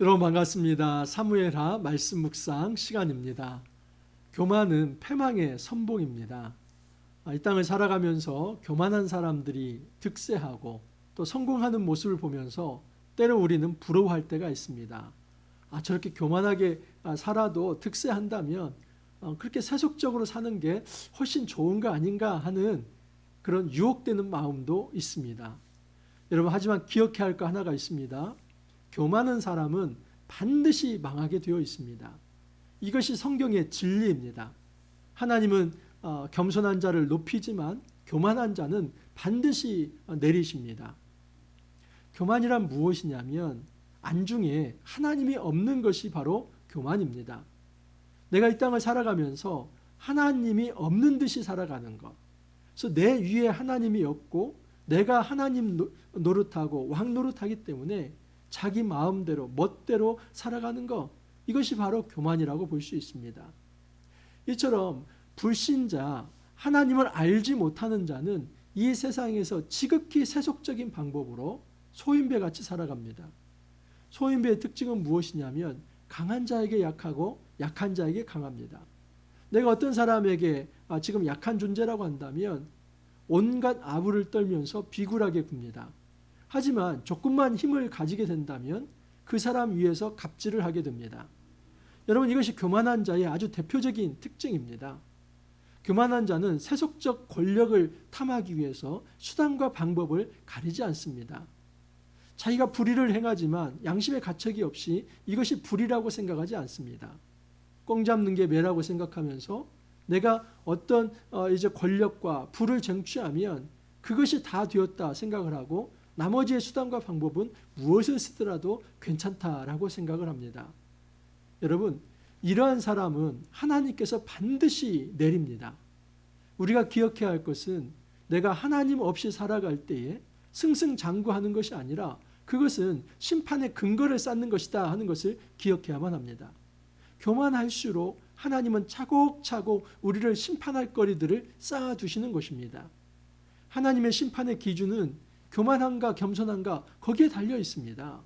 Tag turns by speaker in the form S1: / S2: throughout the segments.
S1: 여러분 반갑습니다. 사무엘하 말씀 묵상 시간입니다. 교만은 패망의 선봉입니다. 이 땅을 살아가면서 교만한 사람들이 득세하고 또 성공하는 모습을 보면서 때로 우리는 부러워할 때가 있습니다. 저렇게 교만하게 살아도 득세한다면 그렇게 세속적으로 사는 게 훨씬 좋은 거 아닌가 하는 그런 유혹되는 마음도 있습니다. 여러분 하지만 기억해야 할 거 하나가 있습니다. 교만한 사람은 반드시 망하게 되어 있습니다. 이것이 성경의 진리입니다. 하나님은 겸손한 자를 높이지만 교만한 자는 반드시 내리십니다. 교만이란 무엇이냐면 안중에 하나님이 없는 것이 바로 교만입니다. 내가 이 땅을 살아가면서 하나님이 없는 듯이 살아가는 것. 그래서 내 위에 하나님이 없고 내가 하나님 노릇하고 왕 노릇하기 때문에 자기 마음대로 멋대로 살아가는 것, 이것이 바로 교만이라고 볼 수 있습니다. 이처럼 불신자, 하나님을 알지 못하는 자는 이 세상에서 지극히 세속적인 방법으로 소인배같이 살아갑니다. 소인배의 특징은 무엇이냐면 강한 자에게 약하고 약한 자에게 강합니다. 내가 어떤 사람에게 지금 약한 존재라고 한다면 온갖 아부를 떨면서 비굴하게 굽니다. 하지만 조금만 힘을 가지게 된다면 그 사람 위에서 갑질을 하게 됩니다. 여러분 이것이 교만한 자의 아주 대표적인 특징입니다. 교만한 자는 세속적 권력을 탐하기 위해서 수단과 방법을 가리지 않습니다. 자기가 불의를 행하지만 양심의 가책이 없이 이것이 불의라고 생각하지 않습니다. 꽁 잡는 게 매라고 생각하면서 내가 어떤 이제 권력과 부를 쟁취하면 그것이 다 되었다 생각을 하고 나머지의 수단과 방법은 무엇을 쓰더라도 괜찮다라고 생각을 합니다. 여러분, 이러한 사람은 하나님께서 반드시 내립니다. 우리가 기억해야 할 것은 내가 하나님 없이 살아갈 때에 승승장구하는 것이 아니라 그것은 심판의 근거를 쌓는 것이다 하는 것을 기억해야만 합니다. 교만할수록 하나님은 차곡차곡 우리를 심판할 거리들을 쌓아두시는 것입니다. 하나님의 심판의 기준은 교만한가 겸손한가 거기에 달려 있습니다.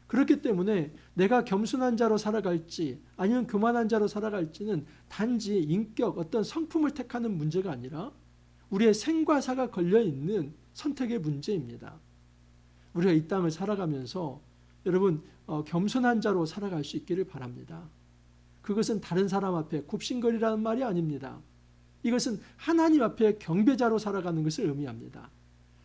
S1: 그렇기 때문에 내가 겸손한 자로 살아갈지 아니면 교만한 자로 살아갈지는 단지 인격 어떤 성품을 택하는 문제가 아니라 우리의 생과 사가 걸려있는 선택의 문제입니다. 우리가 이 땅을 살아가면서 여러분 겸손한 자로 살아갈 수 있기를 바랍니다. 그것은 다른 사람 앞에 굽신거리라는 말이 아닙니다. 이것은 하나님 앞에 경배자로 살아가는 것을 의미합니다.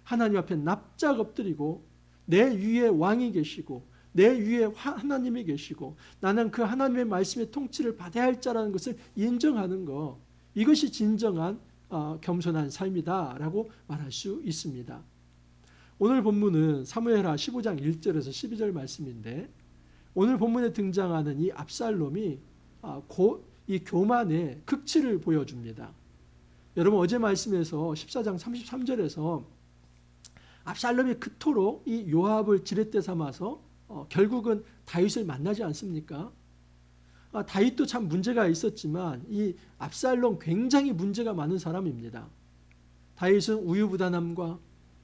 S1: 하나님 앞에 납작 엎드리고 내 위에 왕이 계시고 내 위에 하나님이 계시고 나는 그 하나님의 말씀의 통치를 받아야 할 자라는 것을 인정하는 것, 이것이 진정한 겸손한 삶이다라고 말할 수 있습니다. 오늘 본문은 사무엘하 15장 1절에서 12절 말씀인데 오늘 본문에 등장하는 이 압살롬이 이 교만의 극치를 보여줍니다. 여러분 어제 말씀에서 14장 33절에서 압살롬이 그토록 이 요압을 지렛대 삼아서 결국은 다윗을 만나지 않습니까? 다윗도 참 문제가 있었지만 이 압살롬 굉장히 문제가 많은 사람입니다. 다윗은 우유부단함과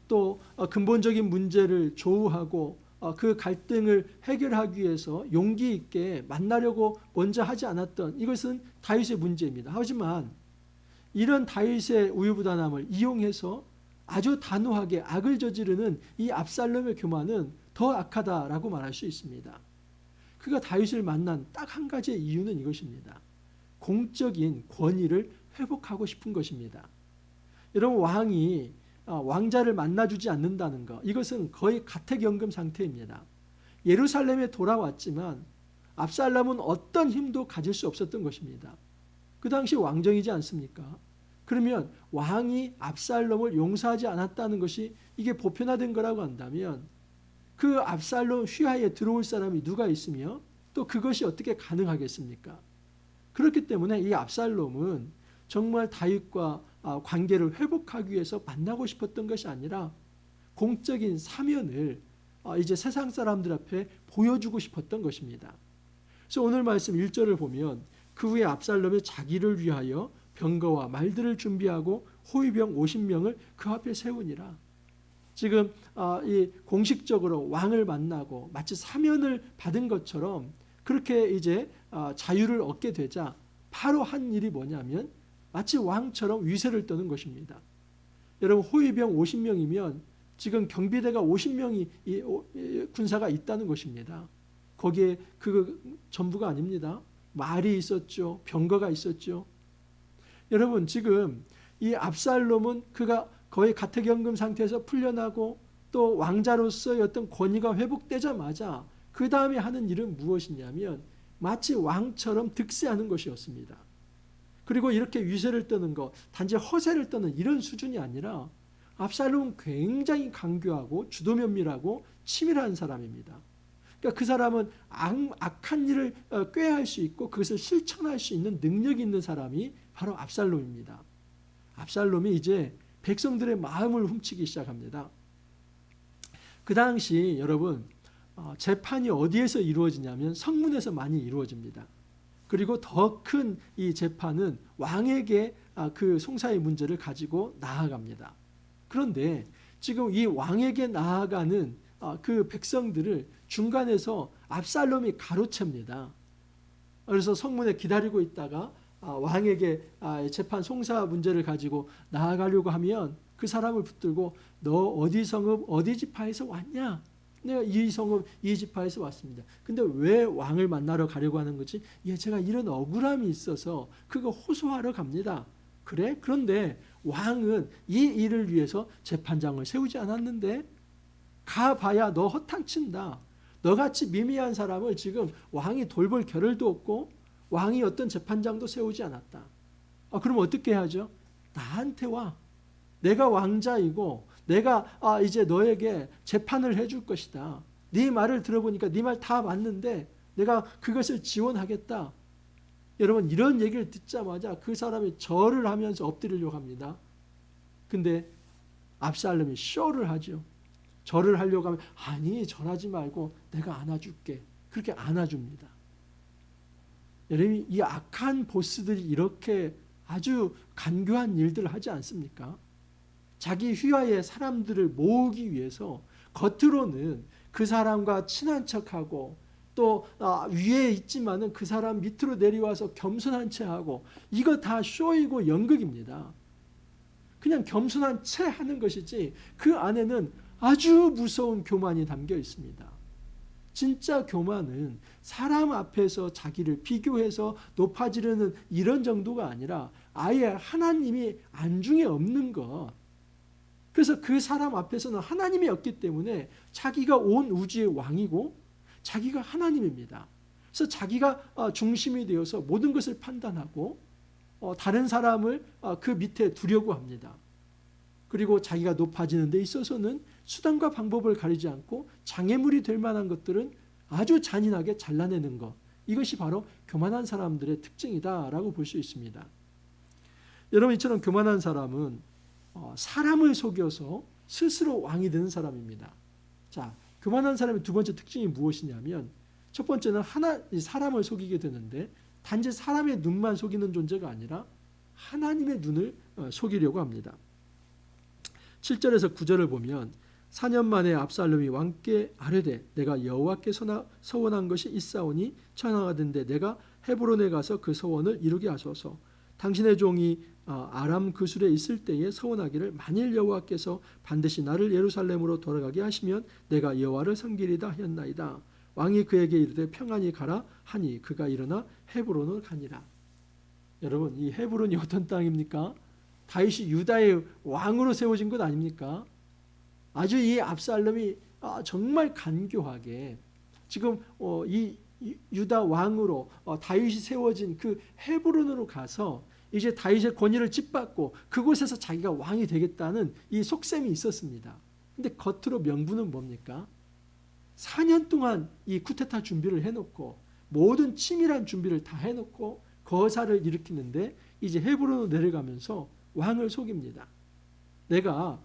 S1: 또 근본적인 문제를 조우하고 그 갈등을 해결하기 위해서 용기 있게 만나려고 먼저 하지 않았던 이것은 다윗의 문제입니다. 하지만 이런 다윗의 우유부단함을 이용해서 아주 단호하게 악을 저지르는 이 압살롬의 교만은 더 악하다라고 말할 수 있습니다. 그가 다윗을 만난 딱 한 가지의 이유는 이것입니다. 공적인 권위를 회복하고 싶은 것입니다. 여러분 왕이 왕자를 만나주지 않는다는 것, 이것은 거의 가택연금 상태입니다. 예루살렘에 돌아왔지만 압살롬은 어떤 힘도 가질 수 없었던 것입니다. 그 당시 왕정이지 않습니까? 그러면 왕이 압살롬을 용서하지 않았다는 것이 이게 보편화된 거라고 한다면 그 압살롬 휘하에 들어올 사람이 누가 있으며 또 그것이 어떻게 가능하겠습니까? 그렇기 때문에 이 압살롬은 정말 다윗과 관계를 회복하기 위해서 만나고 싶었던 것이 아니라 공적인 사면을 이제 세상 사람들 앞에 보여주고 싶었던 것입니다. 그래서 오늘 말씀 1절을 보면 그 후에 압살롬이 자기를 위하여 병거와 말들을 준비하고 호위병 50명을 그 앞에 세우니라. 지금 이 공식적으로 왕을 만나고 마치 사면을 받은 것처럼 그렇게 이제 자유를 얻게 되자 바로 한 일이 뭐냐면 마치 왕처럼 위세를 떠는 것입니다. 여러분 호위병 50명이면 지금 경비대가 50명이 군사가 있다는 것입니다. 거기에 그 전부가 아닙니다. 말이 있었죠. 병거가 있었죠. 여러분 지금 이 압살롬은 그가 거의 가택연금 상태에서 풀려나고 또 왕자로서의 어떤 권위가 회복되자마자 그 다음에 하는 일은 무엇이냐면 마치 왕처럼 득세하는 것이었습니다. 그리고 이렇게 위세를 떠는 것, 단지 허세를 떠는 이런 수준이 아니라 압살롬은 굉장히 강교하고 주도면밀하고 치밀한 사람입니다. 그러니까 그 사람은 악한 일을 꾀할 수 있고 그것을 실천할 수 있는 능력이 있는 사람이 바로 압살롬입니다. 압살롬이 이제 백성들의 마음을 훔치기 시작합니다. 그 당시 여러분 재판이 어디에서 이루어지냐면 성문에서 많이 이루어집니다. 그리고 더 큰 이 재판은 왕에게 그 송사의 문제를 가지고 나아갑니다. 그런데 지금 이 왕에게 나아가는 그 백성들을 중간에서 압살롬이 가로챕니다. 그래서 성문에 기다리고 있다가 왕에게 재판 송사 문제를 가지고 나아가려고 하면 그 사람을 붙들고 너 어디 성읍 어디 지파에서 왔냐? 내가 이 성읍 이 지파에서 왔습니다. 근데 왜 왕을 만나러 가려고 하는 거지? 제가 이런 억울함이 있어서 그거 호소하러 갑니다. 그래? 그런데 왕은 이 일을 위해서 재판장을 세우지 않았는데 가봐야 너 허탕친다. 너같이 미미한 사람을 지금 왕이 돌볼 겨를도 없고 왕이 어떤 재판장도 세우지 않았다. 그럼 어떻게 해야죠? 나한테 와. 내가 왕자이고 내가 이제 너에게 재판을 해줄 것이다. 네 말을 들어보니까 네 말 다 맞는데 내가 그것을 지원하겠다. 여러분 이런 얘기를 듣자마자 그 사람이 절을 하면서 엎드리려고 합니다. 근데 압살롬이 쇼를 하죠. 절을 하려고 하면 아니 절하지 말고 내가 안아줄게. 그렇게 안아줍니다. 여러분 이 악한 보스들이 이렇게 아주 간교한 일들을 하지 않습니까? 자기 휘하의 사람들을 모으기 위해서 겉으로는 그 사람과 친한 척하고 또 위에 있지만은 그 사람 밑으로 내려와서 겸손한 체하고 이거 다 쇼이고 연극입니다. 그냥 겸손한 채 하는 것이지 그 안에는 아주 무서운 교만이 담겨 있습니다. 진짜 교만은 사람 앞에서 자기를 비교해서 높아지려는 이런 정도가 아니라 아예 하나님이 안중에 없는 것. 그래서 그 사람 앞에서는 하나님이 없기 때문에 자기가 온 우주의 왕이고 자기가 하나님입니다. 그래서 자기가 중심이 되어서 모든 것을 판단하고 다른 사람을 그 밑에 두려고 합니다. 그리고 자기가 높아지는 데 있어서는 수단과 방법을 가리지 않고 장애물이 될 만한 것들은 아주 잔인하게 잘라내는 것. 이것이 바로 교만한 사람들의 특징이다라고 볼 수 있습니다. 여러분 이처럼 교만한 사람은 사람을 속여서 스스로 왕이 되는 사람입니다. 자, 교만한 사람의 두 번째 특징이 무엇이냐면 첫 번째는 사람을 속이게 되는데 단지 사람의 눈만 속이는 존재가 아니라 하나님의 눈을 속이려고 합니다. 7절에서 9절을 보면 4년 만에 압살롬이 왕께 아뢰되 내가 여호와께 서원한 것이 있사오니 청하건대 내가 헤브론에 가서 그 서원을 이루게 하소서. 당신의 종이 아람 그술에 있을 때에 서원하기를 만일 여호와께서 반드시 나를 예루살렘으로 돌아가게 하시면 내가 여호와를 섬기리다 하였나이다. 왕이 그에게 이르되 평안히 가라 하니 그가 일어나 헤브론을 가니라. 여러분 이 헤브론이 어떤 땅입니까? 다윗이 유다의 왕으로 세워진 것 아닙니까? 아주 이 압살롬이 정말 간교하게 지금 이 유다 왕으로 다윗이 세워진 그 헤브론으로 가서 이제 다윗의 권위를 짓밟고 그곳에서 자기가 왕이 되겠다는 이 속셈이 있었습니다. 근데 겉으로 명분은 뭡니까? 4년 동안 이 쿠데타 준비를 해놓고 모든 치밀한 준비를 다 해놓고 거사를 일으키는데 이제 헤브론으로 내려가면서 왕을 속입니다. 내가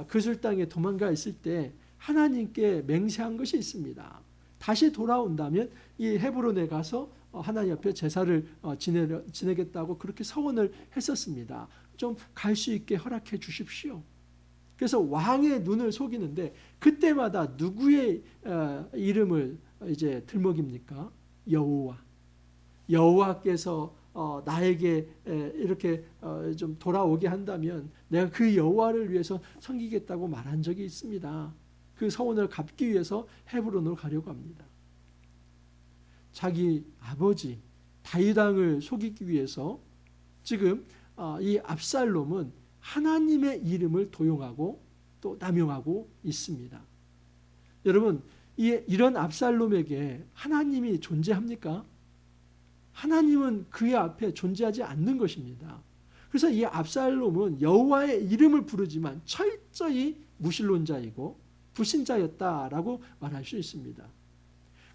S1: 그술 땅에 도망가 있을 때 하나님께 맹세한 것이 있습니다. 다시 돌아온다면 이 헤브론에 가서 하나님 앞에 제사를 지내겠다고 그렇게 서원을 했었습니다. 좀 갈 수 있게 허락해 주십시오. 그래서 왕의 눈을 속이는데 그때마다 누구의 이름을 이제 들먹입니까? 여호와. 여호와께서 나에게 이렇게 좀 돌아오게 한다면 내가 그 여호와를 위해서 섬기겠다고 말한 적이 있습니다. 그 서원을 갚기 위해서 헤브론으로 가려고 합니다. 자기 아버지 다윗 왕을 속이기 위해서 지금 이 압살롬은 하나님의 이름을 도용하고 또 남용하고 있습니다. 여러분, 이런 압살롬에게 하나님이 존재합니까? 하나님은 그의 앞에 존재하지 않는 것입니다. 그래서 이 압살롬은 여호와의 이름을 부르지만 철저히 무신론자이고 불신자였다라고 말할 수 있습니다.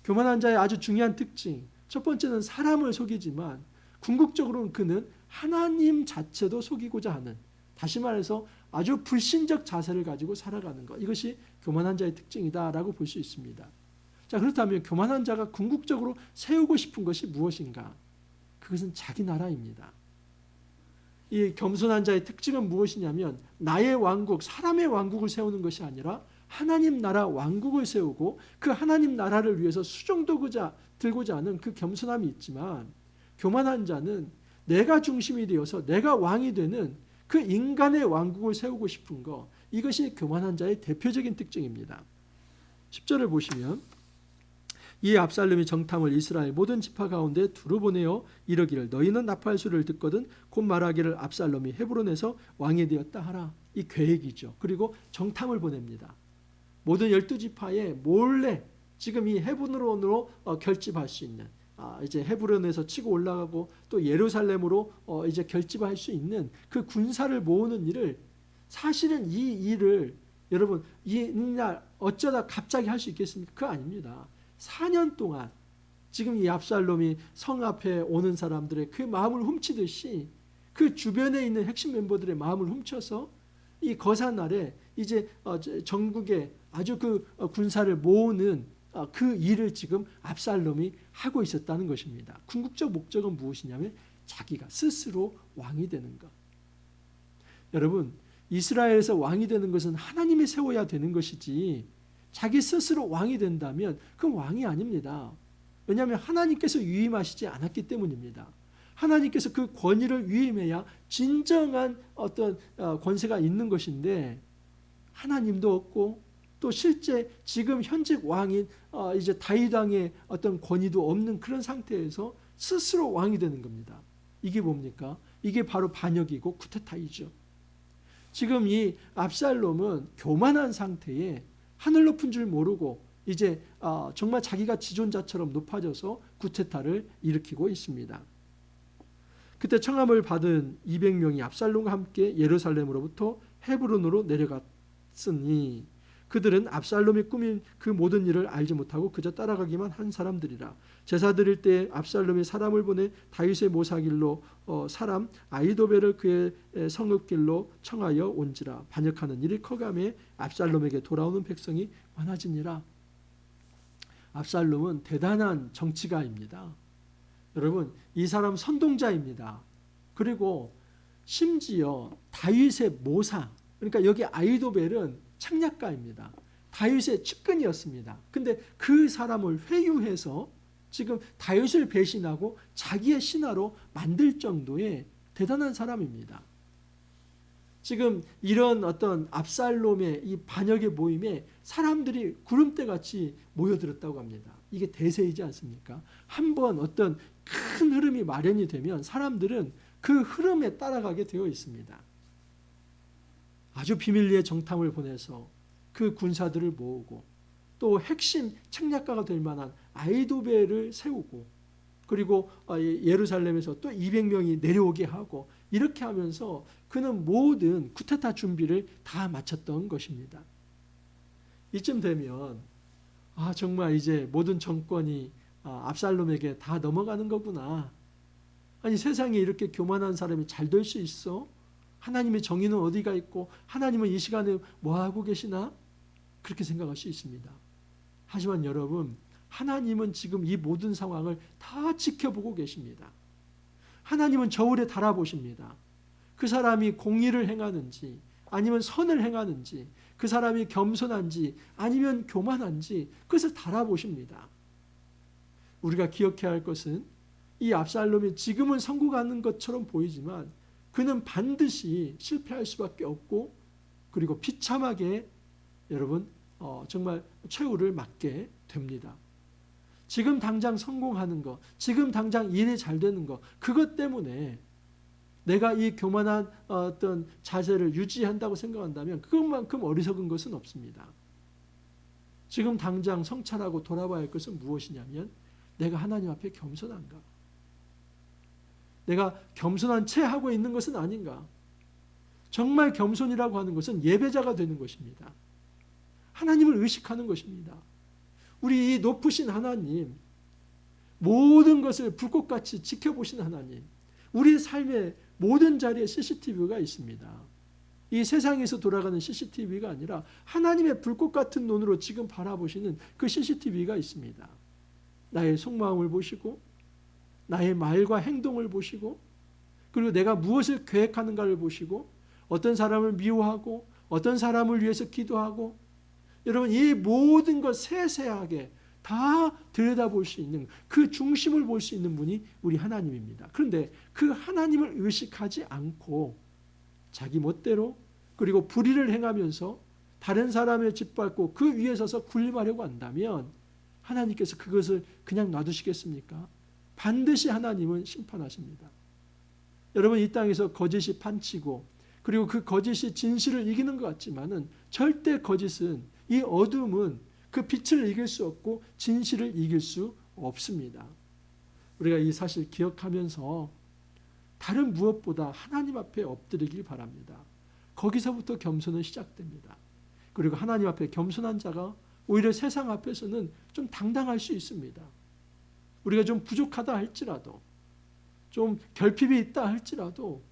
S1: 교만한 자의 아주 중요한 특징, 첫 번째는 사람을 속이지만 궁극적으로는 그는 하나님 자체도 속이고자 하는, 다시 말해서 아주 불신적 자세를 가지고 살아가는 것, 이것이 교만한 자의 특징이다라고 볼 수 있습니다. 자, 그렇다면 교만한 자가 궁극적으로 세우고 싶은 것이 무엇인가? 그것은 자기 나라입니다. 이 겸손한 자의 특징은 무엇이냐면 나의 왕국, 사람의 왕국을 세우는 것이 아니라 하나님 나라 왕국을 세우고 그 하나님 나라를 위해서 수종도 들고자 하는 그 겸손함이 있지만, 교만한 자는 내가 중심이 되어서 내가 왕이 되는 그 인간의 왕국을 세우고 싶은 것, 이것이 교만한 자의 대표적인 특징입니다. 10절을 보시면 이 압살롬이 정탐을 이스라엘 모든 지파 가운데 두루 보내어 이르기를 너희는 나팔소리를 듣거든 곧 말하기를 압살롬이 헤브론에서 왕이 되었다 하라. 이 계획이죠. 그리고 정탐을 보냅니다. 모든 12지파에 몰래 지금 이 헤브론으로 결집할 수 있는, 이제 헤브론에서 치고 올라가고 또 예루살렘으로 이제 결집할 수 있는 그 군사를 모으는 일을, 사실은 이 일을 여러분 이날 어쩌다 갑자기 할 수 있겠습니까? 그거 아닙니다. 4년 동안 지금 이 압살롬이 성 앞에 오는 사람들의 그 마음을 훔치듯이 그 주변에 있는 핵심 멤버들의 마음을 훔쳐서 이 거사날에 이제 전국에 아주 그 군사를 모으는 그 일을 지금 압살롬이 하고 있었다는 것입니다. 궁극적 목적은 무엇이냐면 자기가 스스로 왕이 되는 것. 여러분, 이스라엘에서 왕이 되는 것은 하나님이 세워야 되는 것이지 자기 스스로 왕이 된다면 그건 왕이 아닙니다. 왜냐하면 하나님께서 위임하시지 않았기 때문입니다. 하나님께서 그 권위를 위임해야 진정한 어떤 권세가 있는 것인데, 하나님도 없고 또 실제 지금 현직 왕인 이제 다윗 왕의 어떤 권위도 없는 그런 상태에서 스스로 왕이 되는 겁니다. 이게 뭡니까? 이게 바로 반역이고 쿠데타이죠. 지금 이 압살롬은 교만한 상태에 하늘 높은 줄 모르고 이제 정말 자기가 지존자처럼 높아져서 쿠데타를 일으키고 있습니다. 그때 청함을 받은 200명이 압살롬과 함께 예루살렘으로부터 헤브론으로 내려갔으니 그들은 압살롬이 꾸민 그 모든 일을 알지 못하고 그저 따라가기만 한 사람들이라. 제사 드릴 때 압살롬이 사람을 보내 다윗의 모사길로 사람 아히도벨을 그의 성읍길로 청하여 온지라. 반역하는 일이 커감에 압살롬에게 돌아오는 백성이 많아지니라. 압살롬은 대단한 정치가입니다. 여러분, 이 사람 선동자입니다. 그리고 심지어 다윗의 모사, 그러니까 여기 아히도벨은 창략가입니다. 다윗의 측근이었습니다. 근데 그 사람을 회유해서 지금 다윗을 배신하고 자기의 신하로 만들 정도의 대단한 사람입니다. 지금 이런 어떤 압살롬의 이 반역의 모임에 사람들이 구름대같이 모여들었다고 합니다. 이게 대세이지 않습니까? 한번 어떤 큰 흐름이 마련이 되면 사람들은 그 흐름에 따라가게 되어 있습니다. 아주 비밀리에 정탐을 보내서 그 군사들을 모으고 또 핵심 책략가가 될 만한 아히도벨을 세우고, 그리고 예루살렘에서 또 200명이 내려오게 하고, 이렇게 하면서 그는 모든 쿠데타 준비를 다 마쳤던 것입니다. 이쯤 되면 정말 이제 모든 정권이 압살롬에게 다 넘어가는 거구나. 아니, 세상에 이렇게 교만한 사람이 잘 될 수 있어? 하나님의 정의는 어디가 있고 하나님은 이 시간에 뭐하고 계시나? 그렇게 생각할 수 있습니다. 하지만 여러분, 하나님은 지금 이 모든 상황을 다 지켜보고 계십니다. 하나님은 저울에 달아보십니다. 그 사람이 공의를 행하는지 아니면 선을 행하는지, 그 사람이 겸손한지 아니면 교만한지 그것을 달아보십니다. 우리가 기억해야 할 것은 이 압살롬이 지금은 성공하는 것처럼 보이지만 그는 반드시 실패할 수밖에 없고, 그리고 비참하게 여러분 정말 최후를 맞게 됩니다. 지금 당장 성공하는 것, 지금 당장 일이 잘 되는 것, 그것 때문에 내가 이 교만한 어떤 자세를 유지한다고 생각한다면 그것만큼 어리석은 것은 없습니다. 지금 당장 성찰하고 돌아봐야 할 것은 무엇이냐면, 내가 하나님 앞에 겸손한가? 내가 겸손한 채 하고 있는 것은 아닌가? 정말 겸손이라고 하는 것은 예배자가 되는 것입니다. 하나님을 의식하는 것입니다. 우리 이 높으신 하나님, 모든 것을 불꽃같이 지켜보신 하나님, 우리의 삶의 모든 자리에 CCTV가 있습니다. 이 세상에서 돌아가는 CCTV가 아니라 하나님의 불꽃 같은 눈으로 지금 바라보시는 그 CCTV가 있습니다. 나의 속마음을 보시고, 나의 말과 행동을 보시고, 그리고 내가 무엇을 계획하는가를 보시고, 어떤 사람을 미워하고 어떤 사람을 위해서 기도하고, 여러분 이 모든 것 세세하게 다 들여다볼 수 있는, 그 중심을 볼 수 있는 분이 우리 하나님입니다. 그런데 그 하나님을 의식하지 않고 자기 멋대로, 그리고 불의를 행하면서 다른 사람을 짓밟고 그 위에 서서 군림하려고 한다면 하나님께서 그것을 그냥 놔두시겠습니까? 반드시 하나님은 심판하십니다. 여러분 이 땅에서 거짓이 판치고, 그리고 그 거짓이 진실을 이기는 것 같지만은 절대 거짓은, 이 어둠은 그 빛을 이길 수 없고 진실을 이길 수 없습니다. 우리가 이 사실 기억하면서 다른 무엇보다 하나님 앞에 엎드리길 바랍니다. 거기서부터 겸손은 시작됩니다. 그리고 하나님 앞에 겸손한 자가 오히려 세상 앞에서는 좀 당당할 수 있습니다. 우리가 좀 부족하다 할지라도, 좀 결핍이 있다 할지라도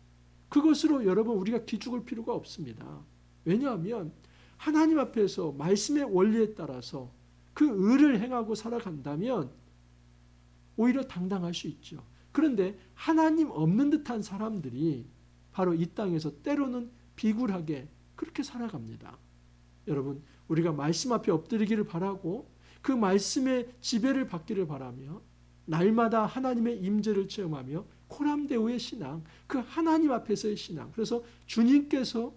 S1: 그것으로 여러분 우리가 기죽을 필요가 없습니다. 왜냐하면 하나님 앞에서 말씀의 원리에 따라서 그 의를 행하고 살아간다면 오히려 당당할 수 있죠. 그런데 하나님 없는 듯한 사람들이 바로 이 땅에서 때로는 비굴하게 그렇게 살아갑니다. 여러분 우리가 말씀 앞에 엎드리기를 바라고 그 말씀의 지배를 받기를 바라며 날마다 하나님의 임재를 체험하며 코람데오의 신앙, 그 하나님 앞에서의 신앙, 그래서 주님께서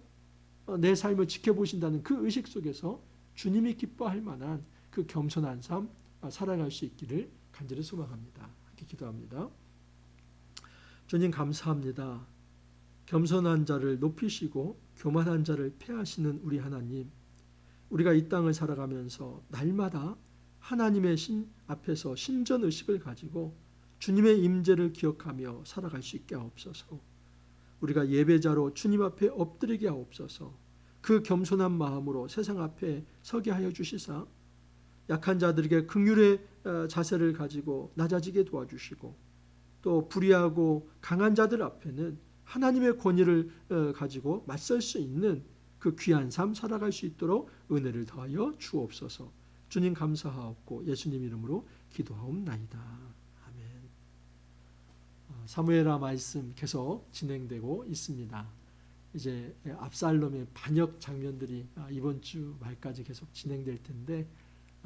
S1: 내 삶을 지켜보신다는 그 의식 속에서 주님이 기뻐할 만한 그 겸손한 삶 살아갈 수 있기를 간절히 소망합니다. 함께 기도합니다. 주님 감사합니다. 겸손한 자를 높이시고 교만한 자를 폐하시는 우리 하나님, 우리가 이 땅을 살아가면서 날마다 하나님의 앞에서 신전의식을 가지고 주님의 임재를 기억하며 살아갈 수 있게 하옵소서. 우리가 예배자로 주님 앞에 엎드리게 하옵소서. 그 겸손한 마음으로 세상 앞에 서게 하여 주시사 약한 자들에게 긍휼의 자세를 가지고 낮아지게 도와주시고, 또 불의하고 강한 자들 앞에는 하나님의 권위를 가지고 맞설 수 있는 그 귀한 삶 살아갈 수 있도록 은혜를 더하여 주옵소서. 주님 감사하옵고 예수님 이름으로 기도하옵나이다. 아멘. 사무엘하 말씀 계속 진행되고 있습니다. 이제 압살롬의 반역 장면들이 이번 주 말까지 계속 진행될 텐데,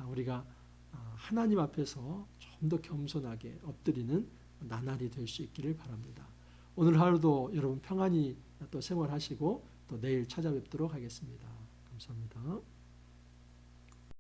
S1: 우리가 하나님 앞에서 좀 더 겸손하게 엎드리는 나날이 될 수 있기를 바랍니다. 오늘 하루도 여러분 평안히 또 생활하시고 또 내일 찾아뵙도록 하겠습니다. 감사합니다.